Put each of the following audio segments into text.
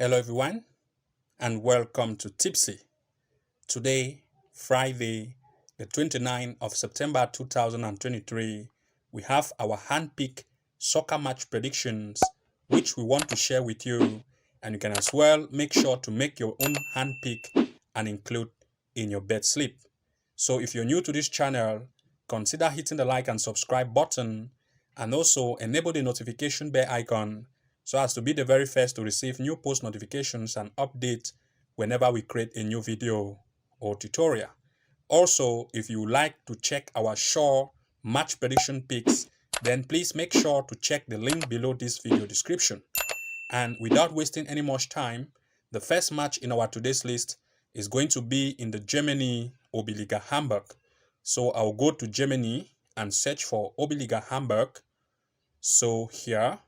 Hello everyone and welcome to Tipsy. Today, Friday, the 29th of September 2023, we have our handpicked soccer match predictions which we want to share with you, and you can as well make sure to make your own handpick and include in your bet slip. So if you're new to this channel, consider hitting the like and subscribe button and also enable the notification bell icon so as to be the very first to receive new post notifications and updates whenever we create a new video or tutorial. Also, if you would like to check our sure match prediction picks, then please make sure to check the link below this video description. And without wasting any much time, the first match in our today's list is going to be in the Germany Oberliga Hamburg. So I'll go to Germany and search for Oberliga Hamburg. So here,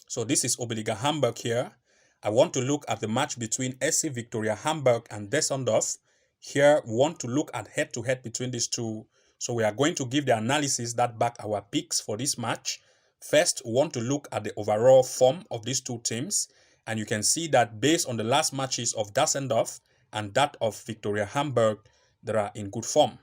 so this is Oberliga Hamburg here. I want to look at the match between SC Victoria Hamburg and Düsseldorf. Here, we want to look at head-to-head between these two. So we are going to give the analysis that back our picks for this match. First, we want to look at the overall form of these two teams. And you can see that based on the last matches of Düsseldorf and that of Victoria Hamburg, they are in good form.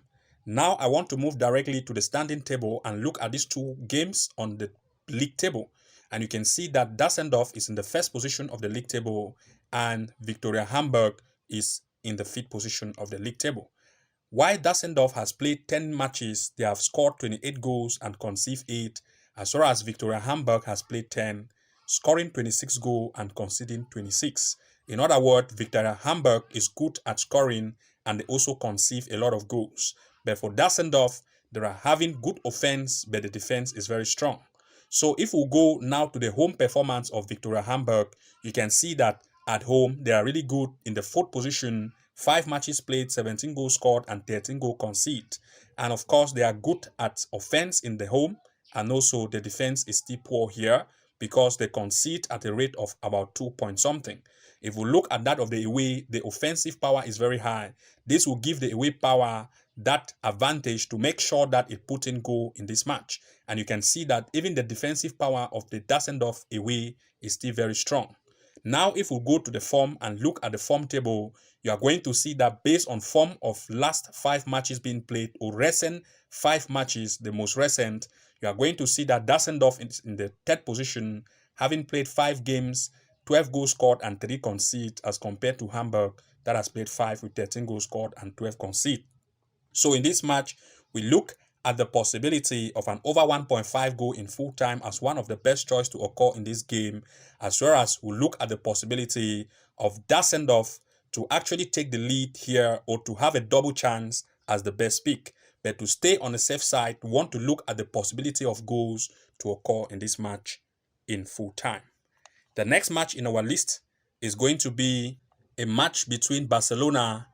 Now, I want to move directly to the standing table and look at these two games on the league table. And you can see that Düsseldorf is in the first position of the league table and Victoria Hamburg is in the fifth position of the league table. While Düsseldorf has played 10 matches, they have scored 28 goals and conceded 8, as well as Victoria Hamburg has played 10, scoring 26 goals and conceding 26. In other words, Victoria Hamburg is good at scoring and they also concede a lot of goals. But for Düsseldorf, they are having good offense, but the defense is very strong. So if we go now to the home performance of Victoria Hamburg, you can see that at home, they are really good in the fourth position, 5 matches played, 17 goals scored and 13 goals conceded. And of course, they are good at offense in the home, and also the defense is still poor here because they concede at a rate of about 2 point something. If we look at that of the away, the offensive power is very high. This will give the away power that advantage to make sure that it put in goal in this match. And you can see that even the defensive power of the Düsseldorf away is still very strong. Now, if we go to the form and look at the form table, you are going to see that based on form of last 5 matches being played or recent 5 matches, the most recent, you are going to see that Düsseldorf is in the third position, having played 5 games, 12 goals scored and 3 conceded, as compared to Hamburg that has played 5 with 13 goals scored and 12 conceded. So in this match, we look at the possibility of an over 1.5 goal in full time as one of the best choice to occur in this game, as well as we look at the possibility of Düsseldorf to actually take the lead here or to have a double chance as the best pick. But to stay on the safe side, we want to look at the possibility of goals to occur in this match in full time. The next match in our list is going to be a match between Barcelona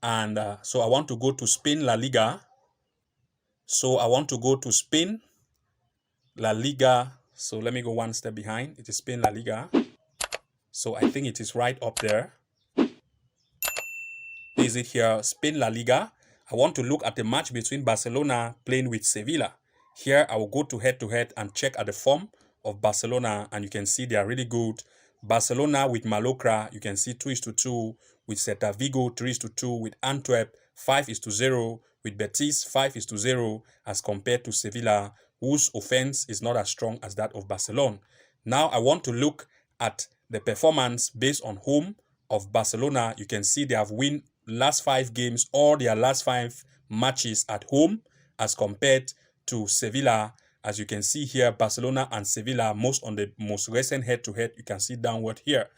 and so I want to go to Spain La Liga. So I want to go to Spain La Liga. So let me go one step behind. It is Spain La Liga. So I think it is right up there. Is it here? Spain La Liga. I want to look at the match between Barcelona playing with Sevilla. Here I will go to head and check at the form of Barcelona, and you can see they are really good. Barcelona with Mallorca, you can see 2-2, with Celta Vigo 3-2, with Antwerp 5-0, with Betis 5-0, as compared to Sevilla, whose offense is not as strong as that of Barcelona. Now I want to look at the performance based on home of Barcelona. You can see they have won last 5 games, all their last 5 matches at home, as compared to Sevilla. As you can see here, Barcelona and Sevilla, on the most recent head-to-head, you can see downward here.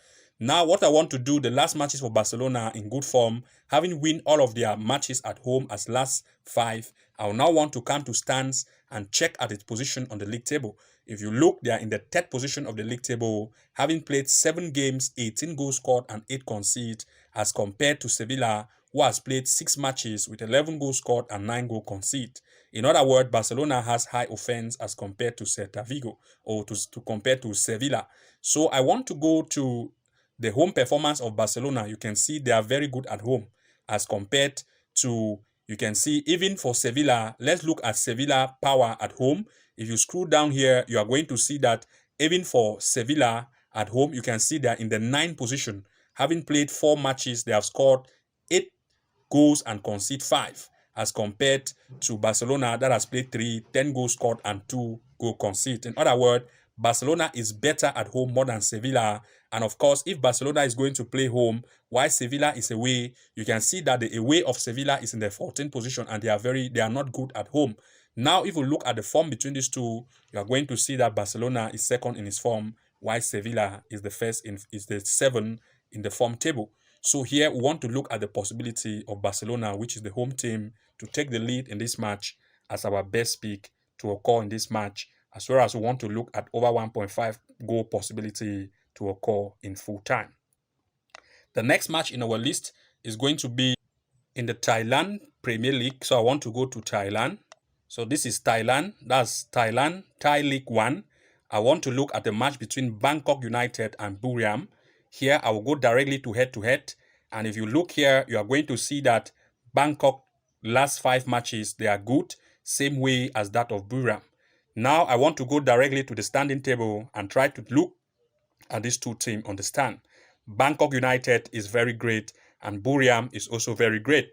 Now, what I want to do, the last matches for Barcelona in good form, having win all of their matches at home as last 5, I will now want to come to stands and check at its position on the league table. If you look, they are in the 3rd position of the league table, having played 7 games, 18 goals scored and 8 conceded, as compared to Sevilla, who has played 6 matches with 11 goals scored and 9 goals conceded. In other words, Barcelona has high offense as compared to Celta Vigo or to compare to Sevilla. So I want to go to the home performance of Barcelona. You can see they are very good at home as compared to, you can see even for Sevilla. Let's look at Sevilla power at home. If you scroll down here, you are going to see that even for Sevilla at home, you can see they are in the 9th position. Having played 4 matches, they have scored 8 goals and conceded 5, as compared to Barcelona that has played 10 goals scored and 2 goals conceded. In other words, Barcelona is better at home more than Sevilla. And of course, if Barcelona is going to play home, while Sevilla is away, you can see that the away of Sevilla is in the 14th position, and they are not good at home. Now, if you look at the form between these two, you are going to see that Barcelona is second in its form, while Sevilla is the 7th in the form table. So here we want to look at the possibility of Barcelona, which is the home team, to take the lead in this match as our best pick to occur in this match, as well as we want to look at over 1.5 goal possibility to occur in full time. The next match in our list is going to be in the Thailand Premier League. So I want to go to Thailand. So this is Thailand. That's Thailand Thai League 1. I want to look at the match between Bangkok United and Buriram. Here I will go directly to head-to-head. And if you look here, you are going to see that Bangkok last 5 matches, they are good, same way as that of Buriram. Now I want to go directly to the standing table and try to look at these two teams on the stand. Bangkok United is very great and Buriram is also very great.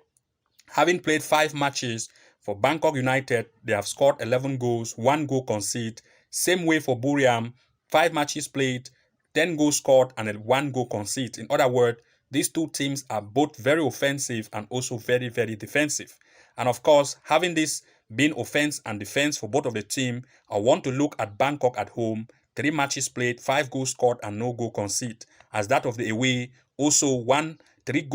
Having played 5 matches for Bangkok United, they have scored 11 goals, 1 goal conceded. Same way for Buriram, 5 matches played, 10 goals scored and 1 goal conceded. In other words, these two teams are both very offensive and also very, very defensive. And of course, having this being offense and defense for both of the team, I want to look at Bangkok at home. 3 matches played, 5 goals scored and no goal conceded. As that of the away, also 3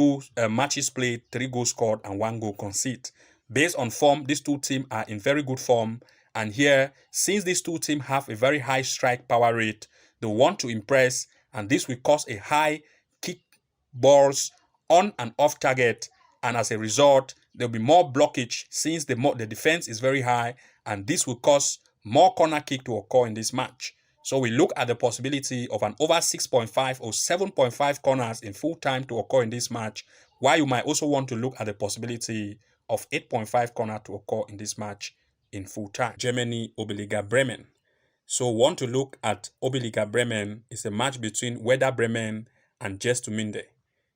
matches played, 3 goals scored and 1 goal conceded. Based on form, these two teams are in very good form. And here, since these two teams have a very high strike power rate, they want to impress, and this will cause a high kick balls on and off target. And as a result, there will be more blockage since the defense is very high, and this will cause more corner kick to occur in this match. So we look at the possibility of an over 6.5 or 7.5 corners in full time to occur in this match, while you might also want to look at the possibility of 8.5 corner to occur in this match in full time. Germany, Oberliga Bremen. So want to look at Oberliga Bremen. It's a match between Werder Bremen and Gestuminde.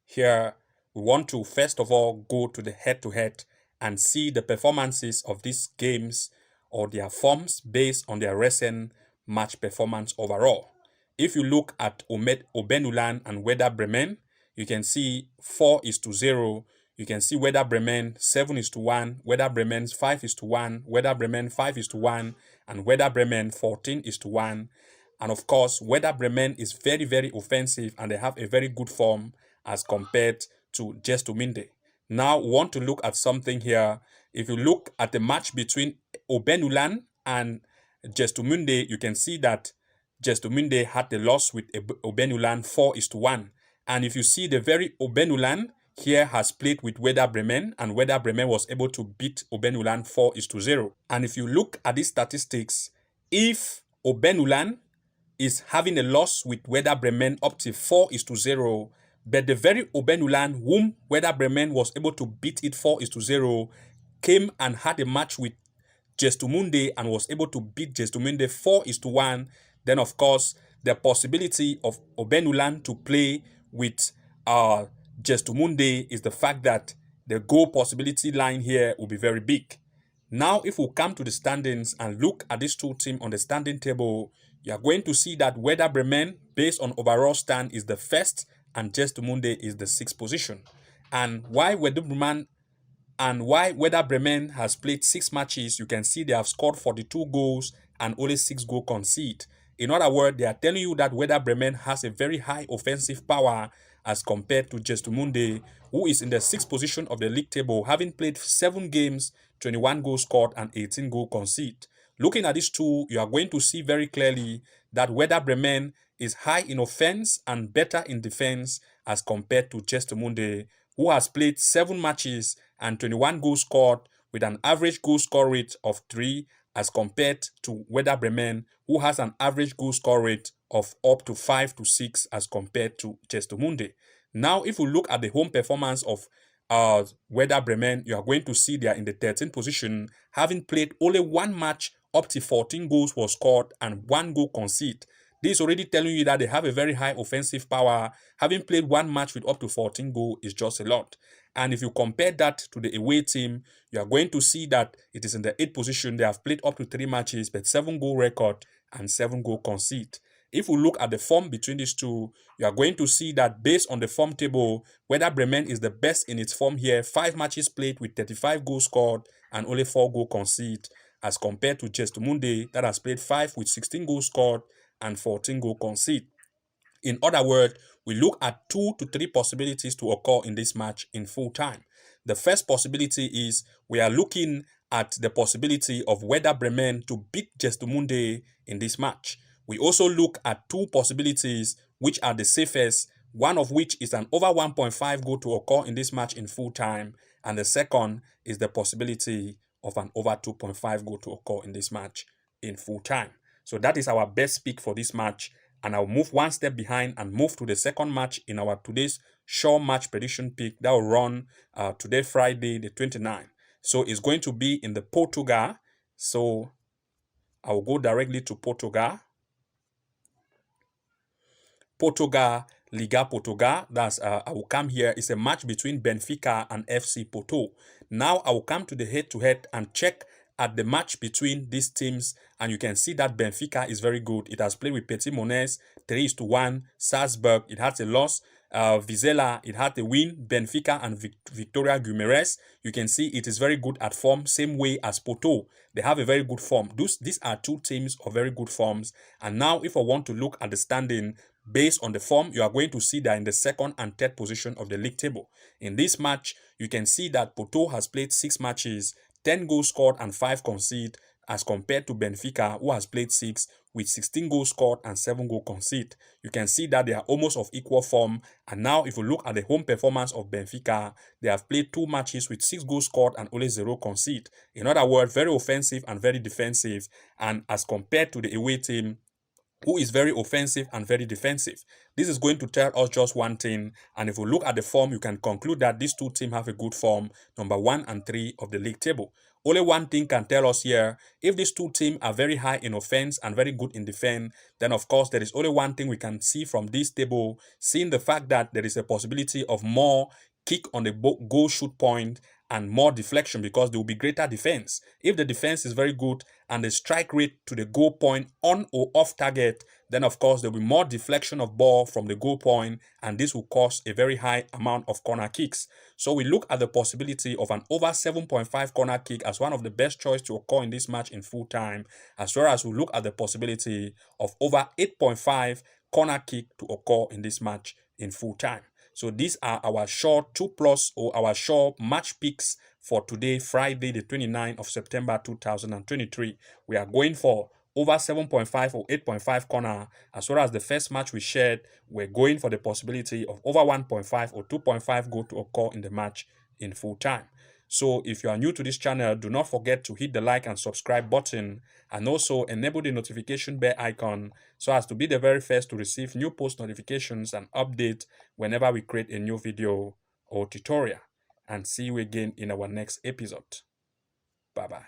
Here, we want to first of all go to the head-to-head and see the performances of these games or their forms based on their recent match performance overall. If you look at Obenulan and Werder Bremen, you can see 4-0. You can see Werder Bremen 7-1, Werder Bremen 5-1, Werder Bremen 5-1, and Werder Bremen 14-1. And of course, Werder Bremen is very, very offensive and they have a very good form as compared to Gestuminde. Now, we want to look at something here. If you look at the match between Obenulan and Gestuminde, you can see that Gestuminde had the loss with Obenulan 4-1. And if you see the very Obenulan here has played with Werder Bremen, and Werder Bremen was able to beat Obenulan 4-0. And if you look at these statistics, if Obenulan is having a loss with Werder Bremen up to 4-0, but the very Obenulan whom Werder Bremen was able to beat it 4-0 came and had a match with Gestuminde and was able to beat Gestuminde 4-1, then of course the possibility of Obenulan to play with Gestuminde is the fact that the goal possibility line here will be very big. Now, if we come to the standings and look at these two teams on the standing table, you are going to see that Werder Bremen, based on overall stand, is the first and Gestuminde is the 6th position. And why Werder Bremen has played 6 matches, you can see they have scored 42 goals and only 6 goals conceded. In other words, they are telling you that Werder Bremen has a very high offensive power as compared to Gestuminde, who is in the 6th position of the league table, having played 7 games, 21 goals scored and 18 goals conceded. Looking at these two, you are going to see very clearly that Werder Bremen is high in offense and better in defense as compared to Gestuminde, who has played 7 matches and 21 goals scored with an average goal score rate of 3 as compared to Werder Bremen, who has an average goal score rate of up to 5 to 6 as compared to Gestuminde. Now, if we look at the home performance of Werder Bremen, you are going to see they are in the 13th position, having played only 1 match up to 14 goals were scored and 1 goal conceded. This is already telling you that they have a very high offensive power. Having played one match with up to 14 goals is just a lot. And if you compare that to the away team, you are going to see that it is in the 8th position. They have played up to 3 matches, but 7 goal record and 7 goal conceded. If we look at the form between these two, you are going to see that based on the form table, Werder Bremen is the best in its form here. 5 matches played with 35 goals scored and only 4 goals conceded, as compared to Gestemunde that has played 5 with 16 goals scored and 14 goals conceded. In other words, we look at 2 to 3 possibilities to occur in this match in full time. The first possibility is we are looking at the possibility of Werder Bremen to beat Gestemunde in this match. We also look at 2 possibilities which are the safest, one of which is an over 1.5 goal to occur in this match in full time, and the second is the possibility of an over 2.5 goal to occur in this match in full time. So that is our best pick for this match, and I'll move one step behind and move to the second match in our today's sure match prediction pick that will run today, Friday the 29th. So it's going to be in the Portugal. So I will go directly to Portugal. Portugal, Liga Portugal. That's I will come here. It's a match between Benfica and FC Porto. Now I will come to the head-to-head and check at the match between these teams, and you can see that Benfica is very good. It has played with Petit Mones 3-1. Salzburg, it has a loss. Vizela, it had a win. Benfica and Victoria Guimarães, you can see it is very good at form, same way as Porto. They have a very good form. These are 2 teams of very good forms. And now if I want to look at the standing based on the form, you are going to see that in the 2nd and 3rd position of the league table. In this match, you can see that Porto has played 6 matches, 10 goals scored and 5 conceded, as compared to Benfica, who has played 6 with 16 goals scored and 7 goals conceded. You can see that they are almost of equal form. And now if you look at the home performance of Benfica, they have played 2 matches with 6 goals scored and only 0 conceded. In other words, very offensive and very defensive. And as compared to the away team, who is very offensive and very defensive. This is going to tell us just one thing, and if we look at the form, you can conclude that these 2 teams have a good form, number 1 and 3 of the league table. Only one thing can tell us here, if these 2 teams are very high in offense and very good in defense, then of course there is only one thing we can see from this table, seeing the fact that there is a possibility of more kick on the goal shoot point and more deflection, because there will be greater defense. If the defense is very good and the strike rate to the goal point on or off target, then of course there will be more deflection of ball from the goal point, and this will cause a very high amount of corner kicks. So we look at the possibility of an over 7.5 corner kick as one of the best choice to occur in this match in full time, as well as we look at the possibility of over 8.5 corner kick to occur in this match in full time. So these are our short 2+ or our short match picks for today, Friday, the 29th of September 2023. We are going for over 7.5 or 8.5 corner, as well as the first match we shared, we're going for the possibility of over 1.5 or 2.5 goal to occur in the match in full time. So if you are new to this channel, do not forget to hit the like and subscribe button, and also enable the notification bell icon so as to be the very first to receive new post notifications and updates whenever we create a new video or tutorial. And see you again in our next episode. Bye-bye.